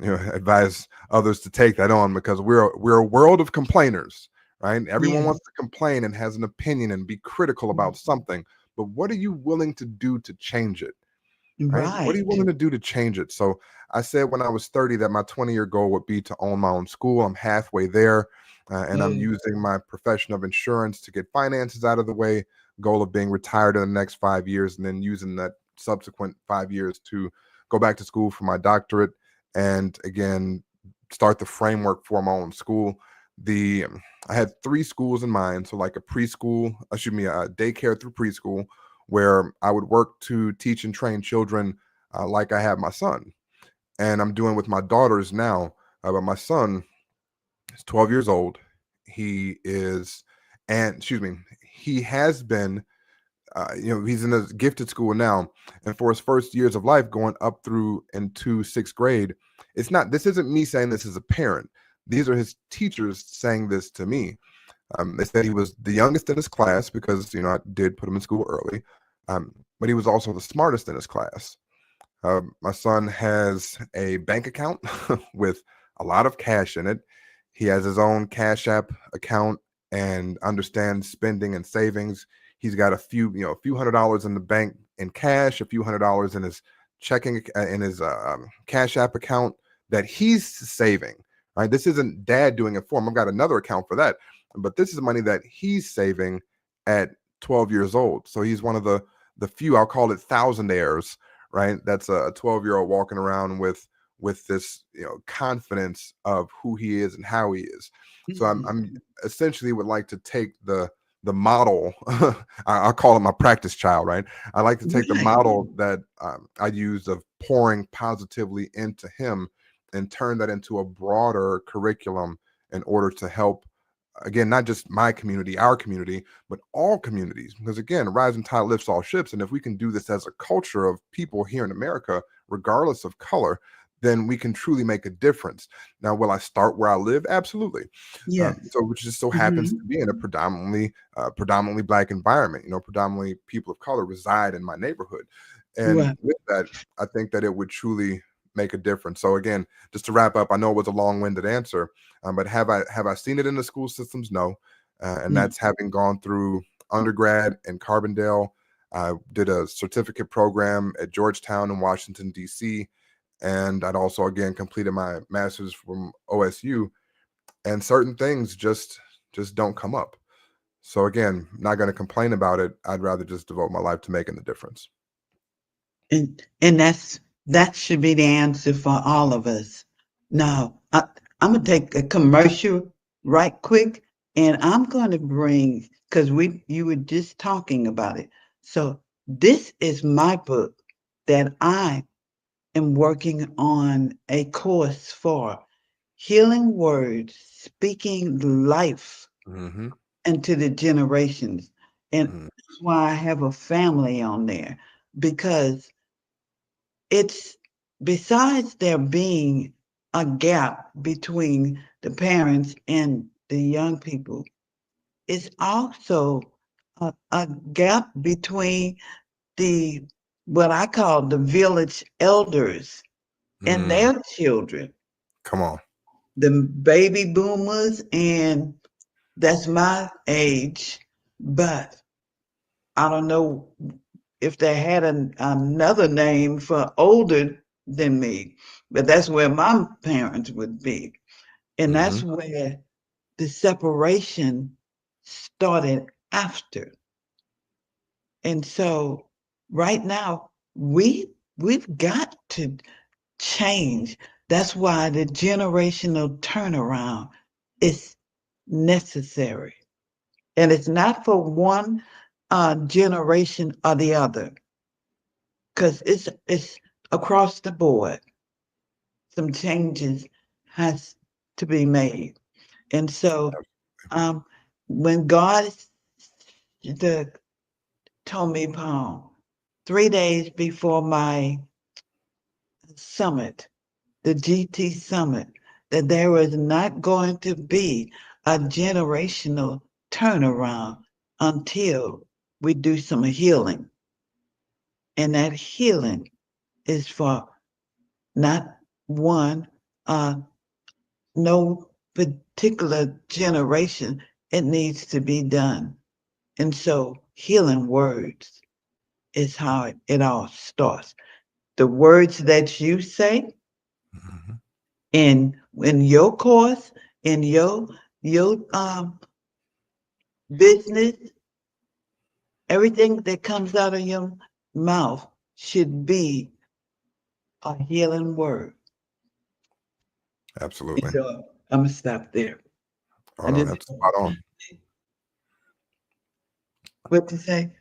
advise others to take that on, because we're a world of complainers, right? Everyone Yeah, wants to complain and has an opinion and be critical about something. But what are you willing to do to change it? Right? What are you right. willing to do to change it? So I said when I was 30 that my 20-year goal would be to own my own school. I'm halfway there, and I'm Yeah. using my profession of insurance to get finances out of the way. Goal of being retired in the next 5 years, and then using that subsequent 5 years to go back to school for my doctorate, and again start the framework for my own school. The I had 3 schools in mind, so like a preschool, excuse me, a daycare through preschool, where I would work to teach and train children, like I have my son, and I'm doing with my daughters now. But my son is 12 years old. He is, and excuse me, he has been. He's in a gifted school now, and for his first years of life, going up through into 6th grade, it's not. This isn't me saying this as a parent. These are his teachers saying this to me. They said he was the youngest in his class because, I did put him in school early, but he was also the smartest in his class. My son has a bank account with a lot of cash in it. He has his own Cash App account and understands spending and savings. He's got a few $100s in the bank in cash, a few $100s in his checking in his Cash App account that he's saving. Right, this isn't dad doing it for him. I've got another account for that, but this is money that he's saving at 12 years old. So he's one of the few, I'll call it thousandaires, right? That's a 12-year-old walking around with this, confidence of who he is and how he is. So I'm essentially would like to take the model. I'll call it my practice child, right? I like to take the model that I used of pouring positively into him and turn that into a broader curriculum in order to help, again, not just my community, our community, but all communities. Because again, a rising tide lifts all ships. And if we can do this as a culture of people here in America, regardless of color, then we can truly make a difference. Now, will I start where I live? Absolutely. Yeah. So, which just so happens to be in a predominantly Black environment. Predominantly people of color reside in my neighborhood, and Right. with that, I think that it would truly make a difference. So again, just to wrap up, I know it was a long-winded answer, but have I seen it in the school systems? No, and that's having gone through undergrad in Carbondale. I did a certificate program at Georgetown in Washington, D.C., and I'd also, again, completed my master's from OSU, and certain things just don't come up. So again, not going to complain about it. I'd rather just devote my life to making the difference. And that should be the answer for all of us. Now, I'm gonna take a commercial right quick, and I'm gonna bring, because you were just talking about it. So this is my book that I am working on a course for: Healing Words, Speaking Life into the Generations. And that's why I have a family on there, because it's, besides there being a gap between the parents and the young people, it's also a gap between the, what I call the village elders and their children, Come on. the baby boomers, and that's my age. But I don't know if they had another name for older than me, but that's where my parents would be. And that's where the separation started after. And so right now we've got to change. That's why the generational turnaround is necessary. And it's not for one generation or the other, because it's across the board. Some changes has to be made. And so when God told me, Paul, 3 days before my summit, the GT summit, that there was not going to be a generational turnaround until we do some healing. And that healing is for not one, no particular generation. It needs to be done. And so healing words is how it all starts. The words that you say in your course, in your business, everything that comes out of your mouth should be a healing word. Absolutely. So I'm gonna stop there. Oh, no, that's spot on. What to say?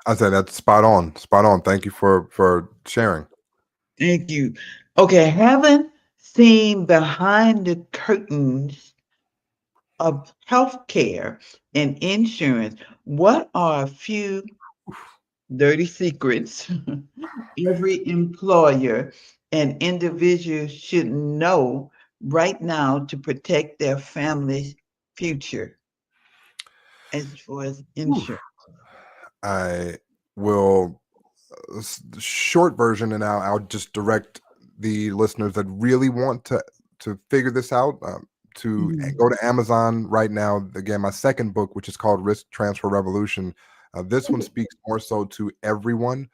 I said that's spot on. Spot on. Thank you for sharing. Thank you. Okay, haven't seen behind the curtains of healthcare and insurance. What are a few dirty secrets every employer and individual should know right now to protect their family's future? as far as Whew. insurance? I will short version, and I'll just direct the listeners that really want to figure this out to Mhm. go to Amazon right now. Again, my second book, which is called Risk Transfer Revolution. This one speaks more so to everyone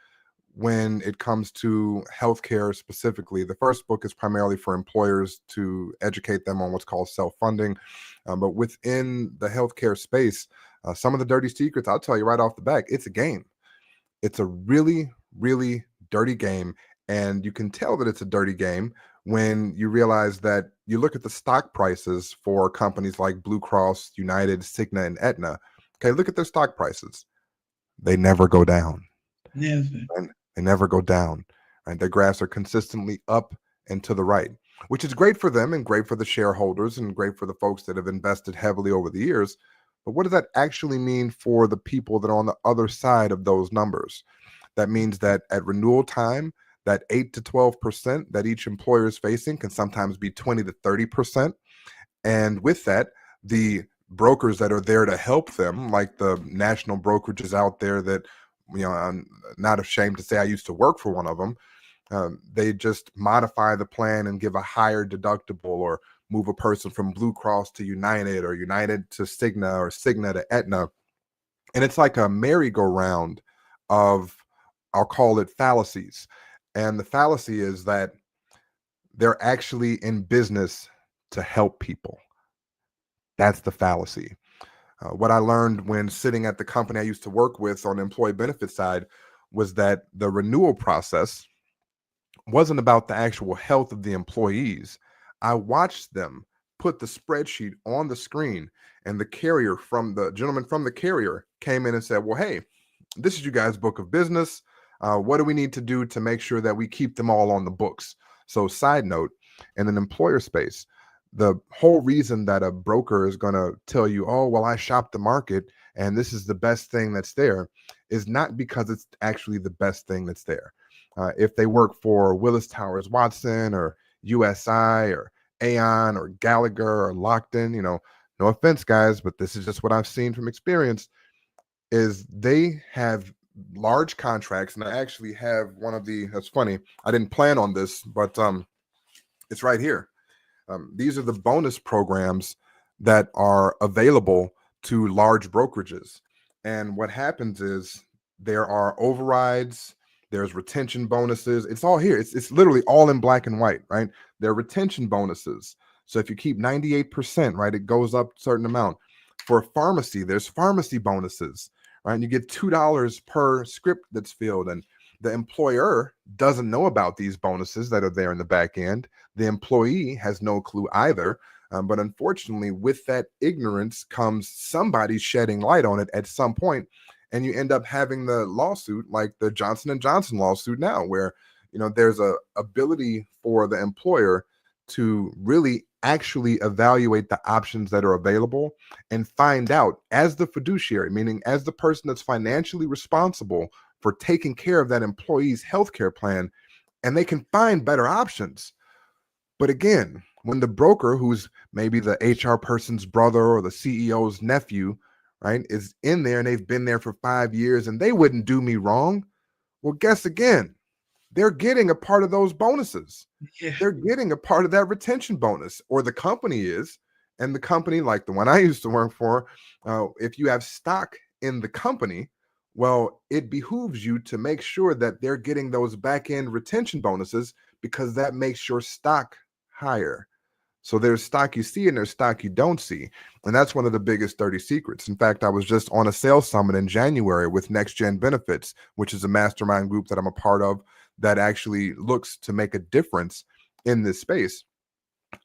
when it comes to healthcare specifically. The first book is primarily for employers to educate them on what's called self-funding. But within the healthcare space, some of the dirty secrets, I'll tell you right off the back, it's a game. It's a really, really dirty game. And you can tell that it's a dirty game when you realize that you look at the stock prices for companies like Blue Cross, United, Cigna, and Aetna. Okay, look at their stock prices. They never go down. Never. And they never go down. Right? Their graphs are consistently up and to the right, which is great for them and great for the shareholders and great for the folks that have invested heavily over the years. But what does that actually mean for the people that are on the other side of those numbers? That means that at renewal time, that 8 to 12% that each employer is facing can sometimes be 20 to 30%. And with that, the brokers that are there to help them, like the national brokerages out there that, I'm not ashamed to say I used to work for one of them. They just modify the plan and give a higher deductible or move a person from Blue Cross to United or United to Cigna or Cigna to Aetna. And it's like a merry-go-round of, I'll call it fallacies. And the fallacy is that they're actually in business to help people. That's the fallacy. What I learned when sitting at the company I used to work with on the employee benefit side was that the renewal process wasn't about the actual health of the employees. I watched them put the spreadsheet on the screen, and the gentleman from the carrier came in and said, well, hey, this is you guys' book of business. What do we need to do to make sure that we keep them all on the books? So side note, in an employer space, the whole reason that a broker is going to tell you, oh, well, I shopped the market and this is the best thing that's there, is not because it's actually the best thing that's there. If they work for Willis Towers Watson or USI or Aon or Gallagher or Lockton, no offense, guys, but this is just what I've seen from experience, is they have large contracts. And I actually have that's funny, I didn't plan on this, but it's right here. These are the bonus programs that are available to large brokerages. And what happens is there are overrides, there's retention bonuses. It's all here. It's literally all in black and white, right? There are retention bonuses. So if you keep 98%, right, it goes up a certain amount. For a pharmacy, there's pharmacy bonuses, right? And you get $2 per script that's filled. And the employer doesn't know about these bonuses that are there in the back end. The employee has no clue either. But unfortunately, with that ignorance comes somebody shedding light on it at some point, and you end up having the lawsuit like the Johnson & Johnson lawsuit now, where there's a ability for the employer to really actually evaluate the options that are available and find out, as the fiduciary, meaning as the person that's financially responsible for taking care of that employee's healthcare plan, and they can find better options. But again, when the broker, who's maybe the HR person's brother or the CEO's nephew, right, is in there and they've been there for 5 years and they wouldn't do me wrong, well, guess again, they're getting a part of those bonuses. Yeah. They're getting a part of that retention bonus, or the company is. And the company, like the one I used to work for, if you have stock in the company, well, it behooves you to make sure that they're getting those back end retention bonuses, because that makes your stock higher. So there's stock you see and there's stock you don't see. And that's one of the biggest dirty secrets. In fact, I was just on a sales summit in January with Next Gen Benefits, which is a mastermind group that I'm a part of that actually looks to make a difference in this space.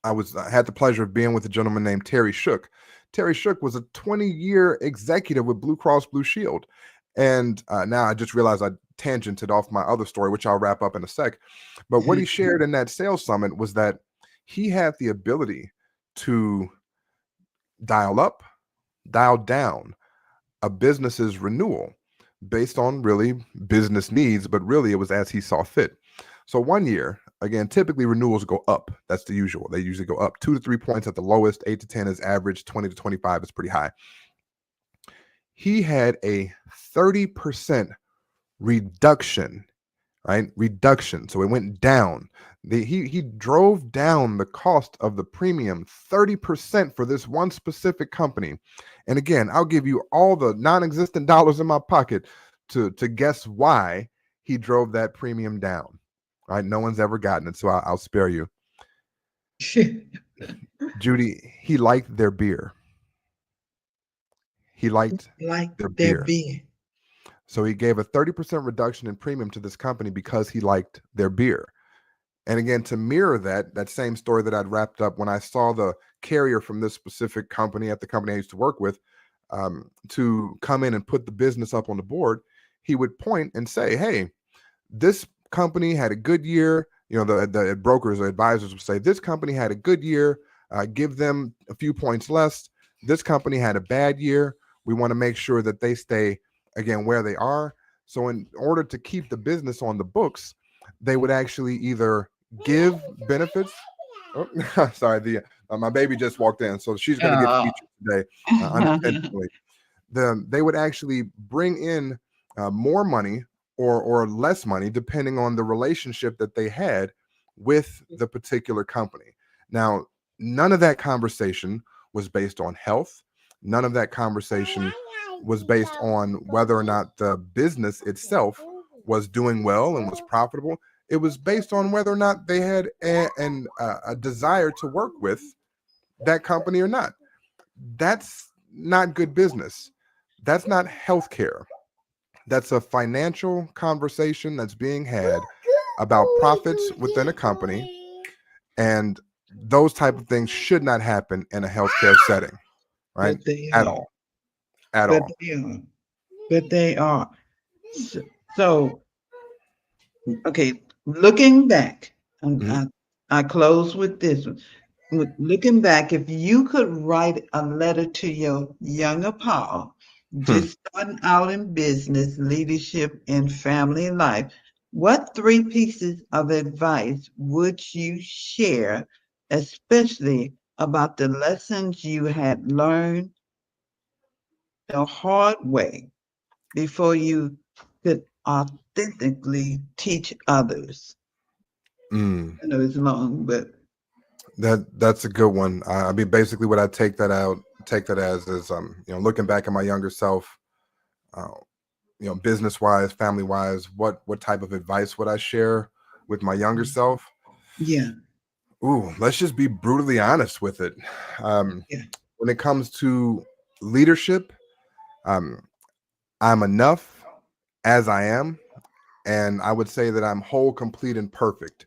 I had the pleasure of being with a gentleman named Terry Shook. Terry Shook was a 20-year executive with Blue Cross Blue Shield. And now I just realized I tangented off my other story, which I'll wrap up in a sec. But what he shared in that sales summit was that he had the ability to dial up, dial down a business's renewal based on really business needs, but really it was as he saw fit. So one year, again, typically renewals go up. That's the usual. They usually go up 2 to 3 points at the lowest, 8 to 10 is average, 20 to 25 is pretty high. he had a 30% reduction, right? Reduction. So it went down. He drove down the cost of the premium 30% for this one specific company. And again, I'll give you all the non-existent dollars in my pocket to guess why he drove that premium down. Right? No one's ever gotten it, so I'll spare you. Judy, he liked their beer. He liked Like their their beer. beer. So he gave a 30% reduction in premium to this company because he liked their beer. And again, to mirror that same story that I'd wrapped up when I saw the carrier from this specific company at the company I used to work with to come in and put the business up on the board, he would point and say, hey, this company had a good year. You know, the brokers or advisors would say, this company had a good year. Give them a few points less. This company had a bad year. We want to make sure that they stay, again, where they are. So in order to keep the business on the books, they would actually either give benefits. Oh, sorry, my baby just walked in, so she's going to get featured today unintentionally. They would actually bring in more money or less money, depending on the relationship that they had with the particular company. Now, none of that conversation was based on health. None of that conversation was based on whether or not the business itself was doing well and was profitable. It was based on whether or not they had a desire to work with that company or not. That's not good business. That's not healthcare. That's a financial conversation that's being had about profits within a company, and those type of things should not happen in a healthcare setting, right? At all. At all. But they are. So okay, looking back, I close with this one. Looking back, if you could write a letter to your younger Paul, just starting out in business, leadership, and family life, what 3 pieces of advice would you share, especially about the lessons you had learned the hard way before you could authentically teach others? I know it's long, but that's a good one. I mean, basically, what I take that as is, looking back at my younger self, business wise, family wise, what type of advice would I share with my younger self? Yeah. Ooh, let's just be brutally honest with it. Yeah. When it comes to leadership, I'm enough as I am, and I would say that I'm whole, complete, and perfect.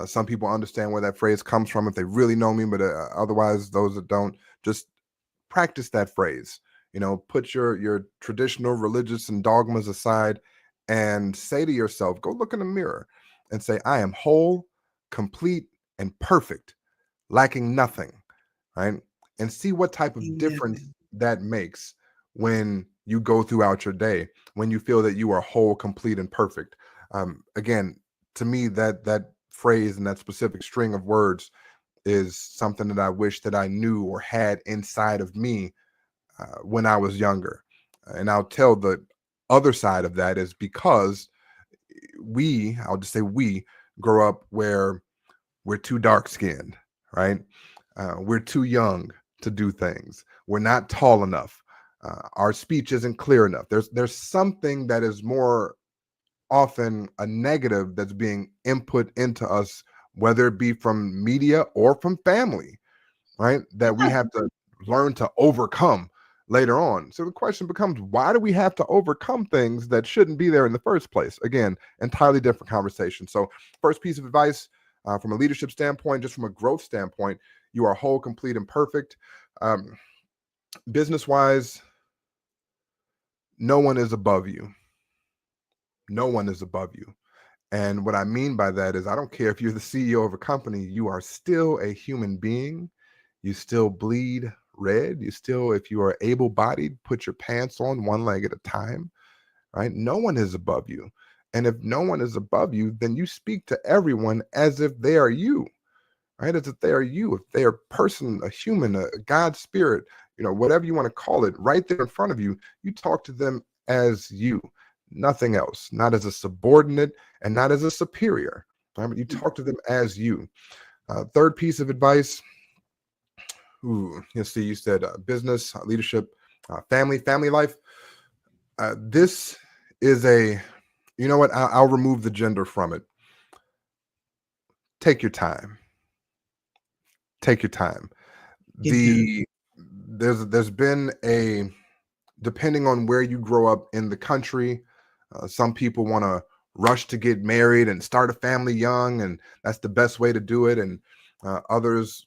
Some people understand where that phrase comes from if they really know me, but otherwise, those that don't, just practice that phrase. Put your traditional religious and dogmas aside and say to yourself, go look in the mirror and say, I am whole, complete, and perfect, lacking nothing, right? And see what type of difference that makes when you go throughout your day, when you feel that you are whole, complete, and perfect. Again, to me, that phrase and that specific string of words is something that I wish that I knew or had inside of me when I was younger. And I'll tell the other side of that is because I'll just say we grow up where we're too dark skinned, right? We're too young to do things. We're not tall enough. Our speech isn't clear enough. There's something that is more often a negative that's being input into us, whether it be from media or from family, right? That we have to learn to overcome later on. So the question becomes, why do we have to overcome things that shouldn't be there in the first place? Again, entirely different conversation. So first piece of advice from a leadership standpoint, just from a growth standpoint, you are whole, complete, and perfect. Business-wise, no one is above you. No one is above you. And what I mean by that is I don't care if you're the CEO of a company, you are still a human being. You still bleed red. You still, if you are able-bodied, put your pants on one leg at a time, right? No one is above you. And if no one is above you, then you speak to everyone as if they are you, right? As if they are you, if they are a person, a human, a God spirit, whatever you want to call it, right there in front of you, you talk to them as you, nothing else, not as a subordinate and not as a superior. Right? But you talk to them as you. Third piece of advice. Ooh, let's see. You said business, leadership, family life. This is you know what? I'll remove the gender from it. Take your time. Take your time. There's been depending on where you grow up in the country, some people want to rush to get married and start a family young, and that's the best way to do it. And others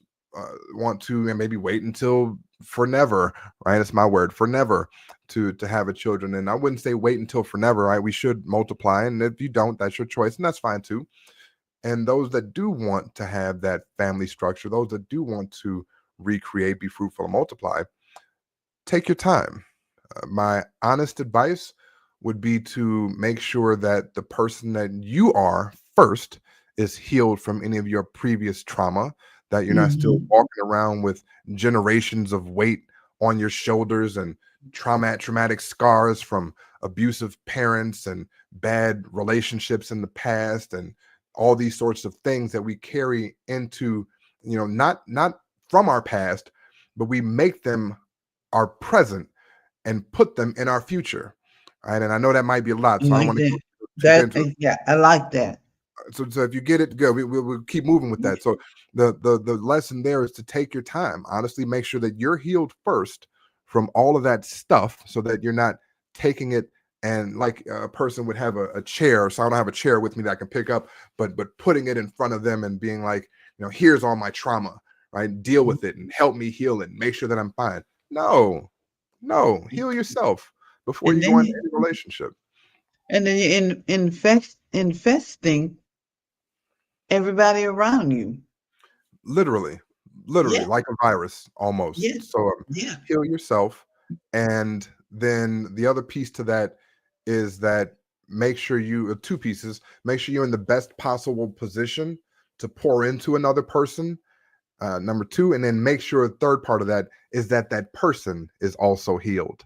want to maybe wait until for never, right? It's my word, for never, to have a children. And I wouldn't say wait until for never, right? We should multiply, and if you don't, that's your choice, and that's fine too. And those that do want to have that family structure, those that do want to recreate, be fruitful, and multiply, take your time. My honest advice would be to make sure that the person that you are first is healed from any of your previous trauma, that you're not still walking around with generations of weight on your shoulders and traumatic scars from abusive parents and bad relationships in the past and all these sorts of things that we carry into, not from our past, but we make them our present and put them in our future. Right. And I know that might be a lot, I so I don't like want to that. go into it. Yeah, I like that. So if you get it, go. We'll keep moving with that. So the lesson there is to take your time. Honestly, make sure that you're healed first from all of that stuff, so that you're not taking it and like a person would have a chair. So I don't have a chair with me that I can pick up, but putting it in front of them and being like, here's all my trauma, right? Deal with it and help me heal it. Make sure that I'm fine. No, heal yourself before And you go then into any relationship. you infesting everybody around you. Literally Yeah, like a virus almost. yeah, So yeah. heal yourself. And then the other piece to that is that make sure two pieces, make sure you're in the best possible position to pour into another person. Number two, and then make sure a third part of that is that person is also healed.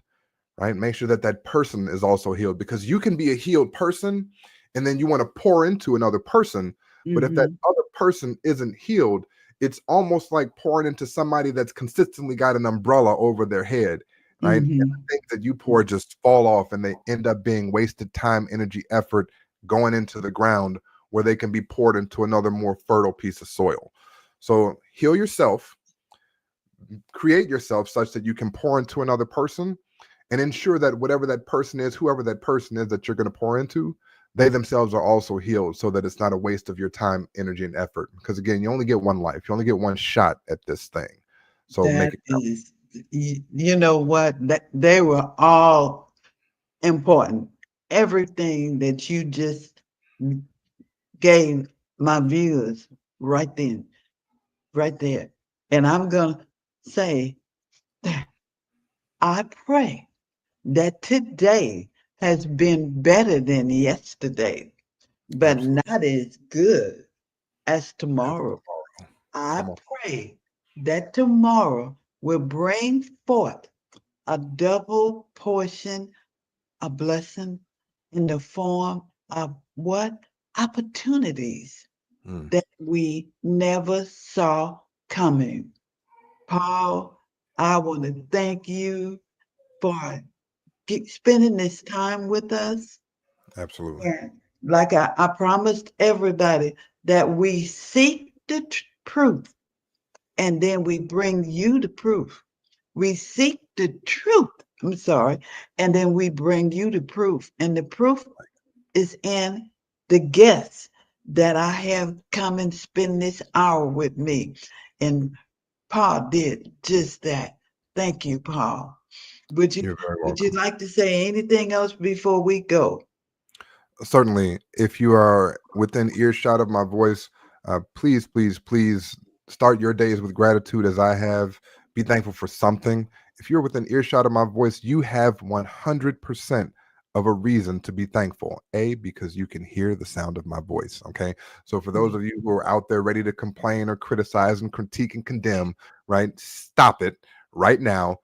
Right? Make sure that person is also healed, because you can be a healed person and then you want to pour into another person. But if that other person isn't healed, it's almost like pouring into somebody that's consistently got an umbrella over their head, right? And the things that you pour just fall off and they end up being wasted time, energy, effort going into the ground where they can be poured into another more fertile piece of soil. So heal yourself, create yourself such that you can pour into another person, and ensure that whatever that person is, whoever that person is that you're going to pour into, they themselves are also healed, so that it's not a waste of your time, energy, and effort. Because again, you only get one life. You only get one shot at this thing. So make That it count. is, you know what? That they were all important. Everything that you just gave my viewers right then, right there. And I'm gonna say that I pray that today has been better than yesterday, but Absolutely. not as good as tomorrow. I Come on. pray that tomorrow will bring forth a double portion, a blessing in the form of what? Opportunities Mm, that we never saw coming. Paul, I want to thank you for spending this time with us. absolutely. And like I promised everybody that we seek the truth, and then we bring you the proof. We seek the truth. I'm sorry. And then we bring you the proof. And the proof is in the guests that I have come and spend this hour with me. And Paul did just that. Thank you, Paul. Would you You're very would you welcome. like to say anything else before we go? Certainly, if you are within earshot of my voice, please start your days with gratitude as I have. Be thankful for something. If you're within earshot of my voice, you have 100% of a reason to be thankful. A, because you can hear the sound of my voice. Okay. So for those of you who are out there ready to complain or criticize and critique and condemn, right, stop it right now.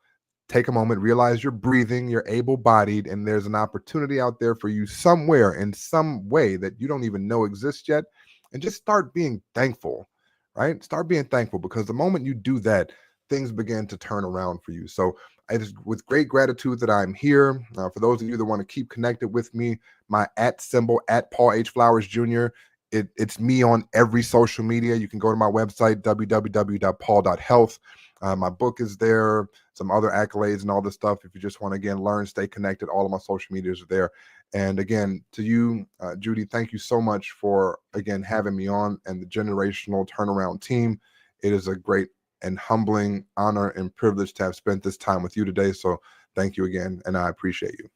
take a moment, realize you're breathing, you're able-bodied, and there's an opportunity out there for you somewhere in some way that you don't even know exists yet, and just start being thankful, right? Start being thankful, because the moment you do that, things begin to turn around for you. So it is with great gratitude that I'm here. For those of you that want to keep connected with me, my @ symbol at Paul H. Flowers Jr. It's me on every social media. You can go to my website, www.paul.health. My book is there, some other accolades and all this stuff. If you just want to, again, learn, stay connected, all of my social medias are there. And again, to you, Judy, thank you so much for, again, having me on, and the Generational Turnaround team. It is a great and humbling honor and privilege to have spent this time with you today. So thank you again, and I appreciate you.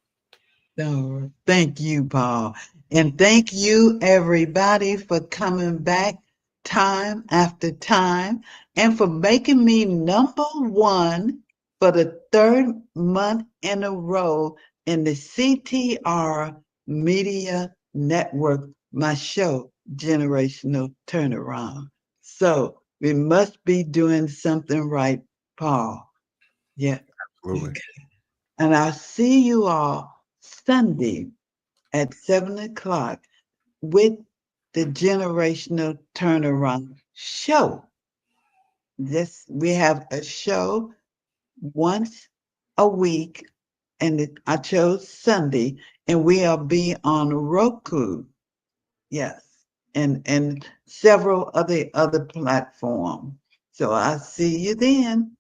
No, thank you, Paul. And thank you, everybody, for coming back time after time and for making me #1 for the 3rd month in a row in the CTR Media Network, my show, Generational Turnaround. So we must be doing something right, Paul. Yeah. Absolutely. And I'll see you all Sunday at 7 o'clock with the Generational Turnaround show. We have a show once a week, and I chose Sunday, and we'll be on Roku. Yes. And several other platforms. So I'll see you then.